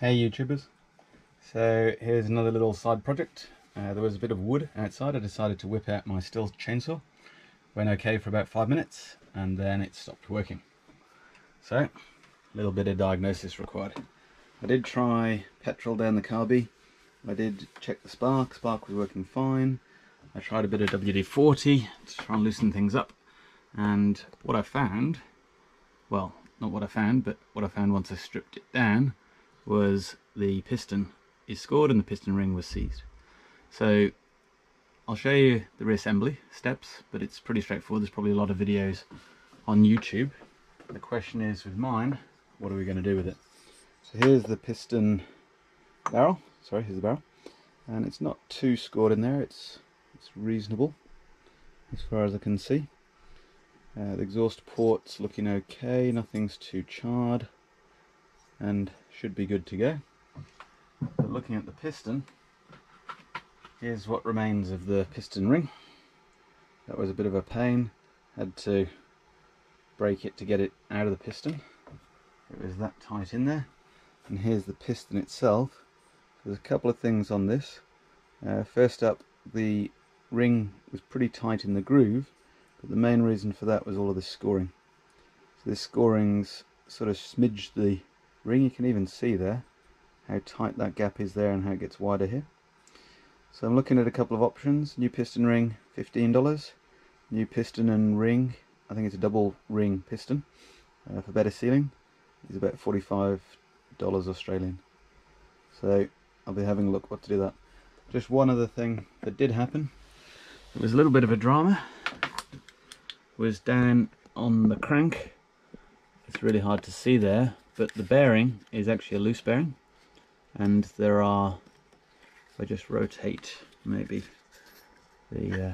Hey YouTubers, so here's another little side project. There was a bit of wood outside. I decided to whip out my Stihl chainsaw. Went okay for about 5 minutes and then it stopped working. So, a little bit of diagnosis required. I did try petrol down the carby. I did check the spark was working fine. I tried a bit of WD-40 to try and loosen things up. And what I found, well, not what I found, but what I found once I stripped it down, was the piston is scored and the piston ring was seized. So I'll show you the reassembly steps, but it's pretty straightforward. There's probably a lot of videos on YouTube. The question is, with mine, what are we going to do with it? So here's the piston barrel. Sorry, here's the barrel, and it's not too scored in there. It's reasonable as far as I can see. The exhaust port's looking okay, nothing's too charred and should be good to go. But looking at the piston, here's what remains of the piston ring. That was a bit of a pain, had to break it to get it out of the piston. It was that tight in there. And here's the piston itself. There's a couple of things on this. First up, the ring was pretty tight in the groove, but the main reason for that was all of this scoring. So this scoring's sort of smidged the ring. You can even see there how tight that gap is there and how it gets wider here. So I'm looking at a couple of options. New piston ring, $15. New piston and ring, I think it's a double ring piston, for better sealing, is about $45 Australian. So I'll be having a look what to do that. Just one other thing that did happen, it was a little bit of a drama, was down on the crank. It's really hard to see there, but the bearing is actually a loose bearing, and there are, if I just rotate maybe the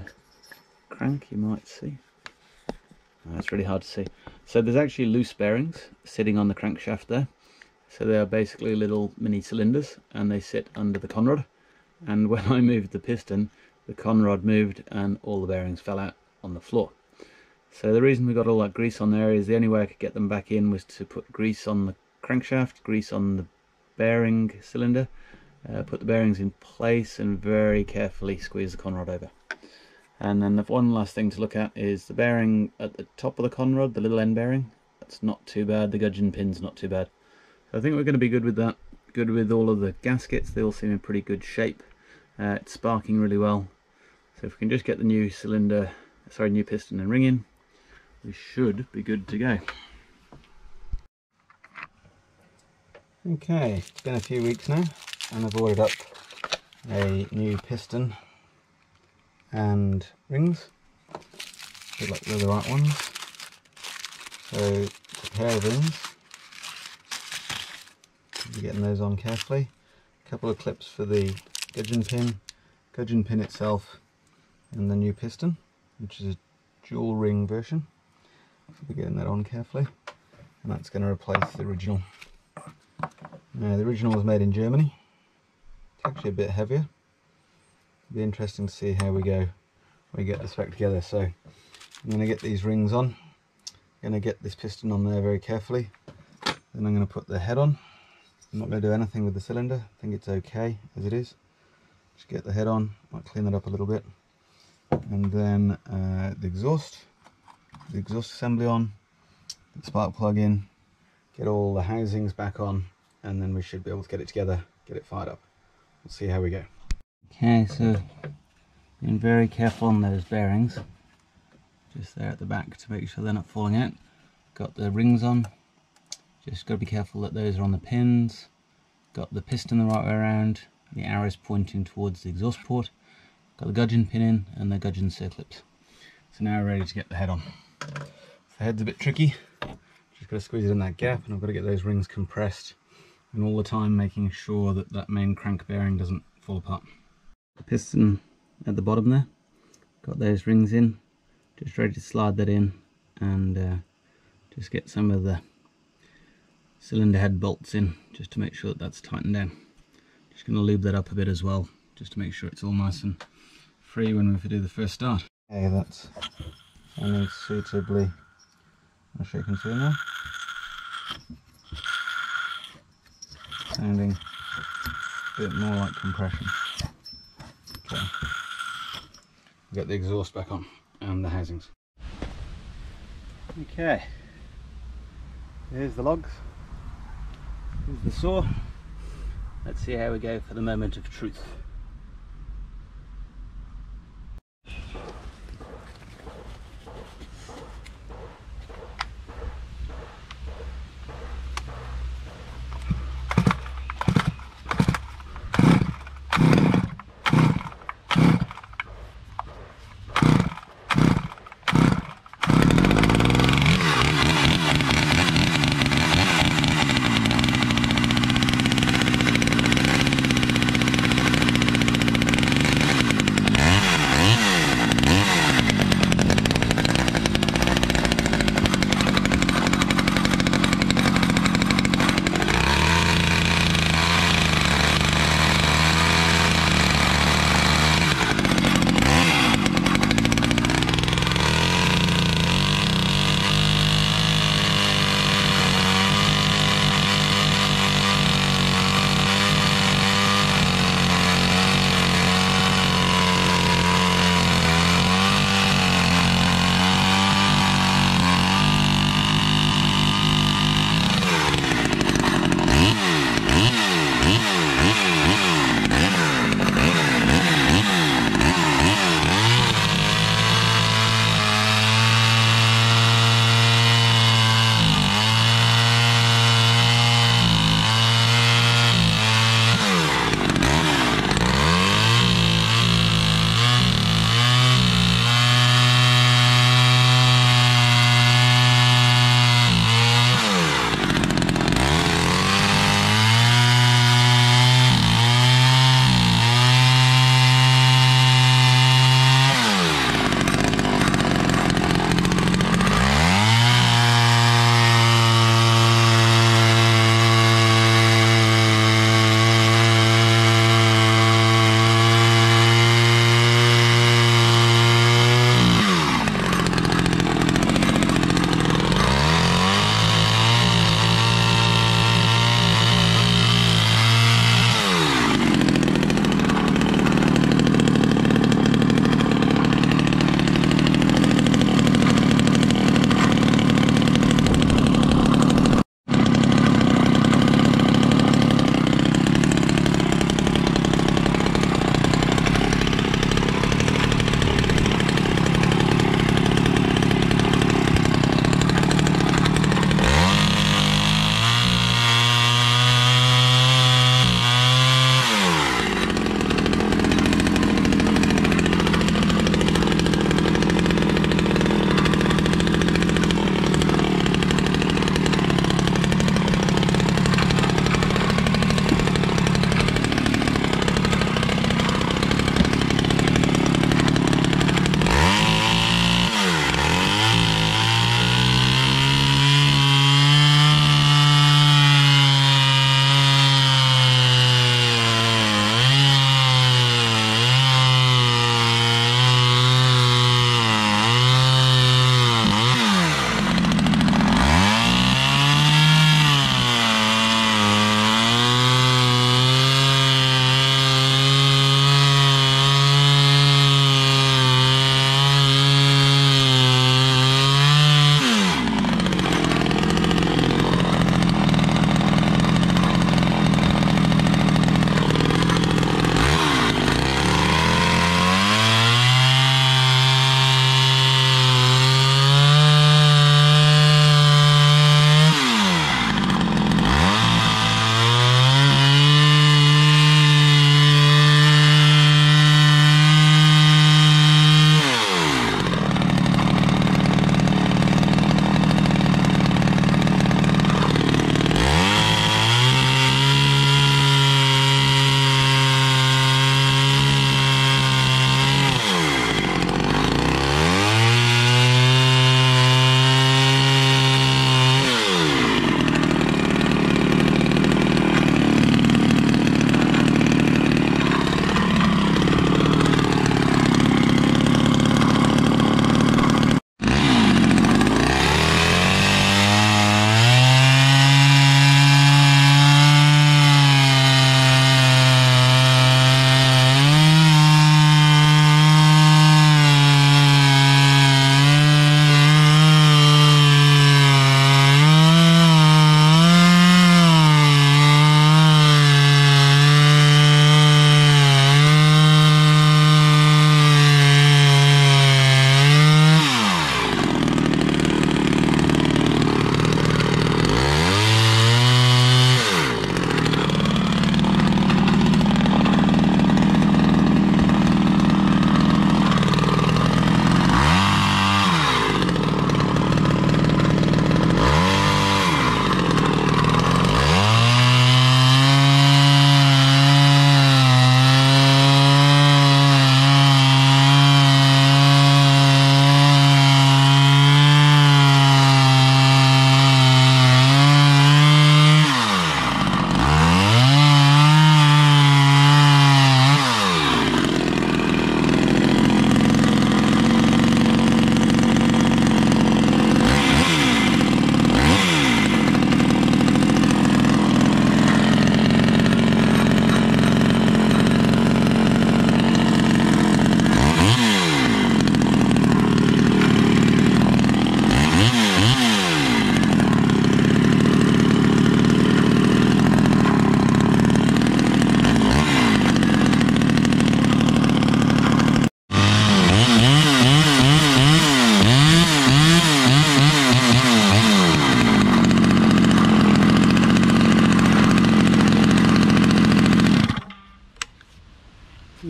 crank, you might see. It's really hard to see. So there's actually loose bearings sitting on the crankshaft there. So they are basically little mini cylinders and they sit under the conrod. And when I moved the piston, the conrod moved and all the bearings fell out on the floor. So the reason we got all that grease on there is the only way I could get them back in was to put grease on the crankshaft, grease on the bearing cylinder, put the bearings in place and very carefully squeeze the conrod over. And then the one last thing to look at is the bearing at the top of the conrod, the little end bearing. That's not too bad. The gudgeon pin's not too bad. So I think we're going to be good with that. Good with all of the gaskets. They all seem in pretty good shape. It's sparking really well. So if we can just get the new cylinder, sorry, new piston and ring in, we should be good to go. Okay, it's been a few weeks now and I've ordered up a new piston and rings. Look like they're the right ones. So a pair of rings. Be getting those on carefully. A couple of clips for the gudgeon pin itself, and the new piston, which is a dual ring version. So we're getting that on carefully, and that's going to replace the original. Now the original was made in Germany. It's actually a bit heavier. It'll be interesting to see how we go when we get this back together. So I'm going to get these rings on. I'm going to get this piston on there very carefully. Then I'm going to put the head on. I'm not going to do anything with the cylinder. I think it's okay as it is. Just get the head on. Might clean that up a little bit. And then the exhaust assembly on. Get the spark plug in. Get all the housings back on, and then we should be able to get it together, get it fired up. We'll see how we go. Okay, so being very careful on those bearings, just there at the back to make sure they're not falling out. Got the rings on, just got to be careful that those are on the pins. Got the piston the right way around, the arrows pointing towards the exhaust port. Got the gudgeon pin in and the gudgeon circlips. So now we're ready to get the head on. The head's a bit tricky, just got to squeeze it in that gap, and I've got to get those rings compressed, and all the time making sure that that main crank bearing doesn't fall apart. The piston at the bottom there, got those rings in, just ready to slide that in, and just get some of the cylinder head bolts in, just to make sure that that's tightened down. Just going to lube that up a bit as well, just to make sure it's all nice and free when we do the first start. Okay, that's running suitably. I'm sure you can see now. sounding a bit more like compression. Okay. We'll get the exhaust back on and the housings. Okay, here's the logs, here's the saw. Let's see how we go for the moment of truth.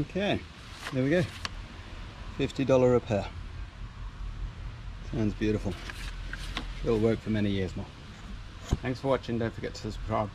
Okay, there we go. $50 repair. Sounds beautiful. It'll work for many years more. Thanks for watching. Don't forget to subscribe.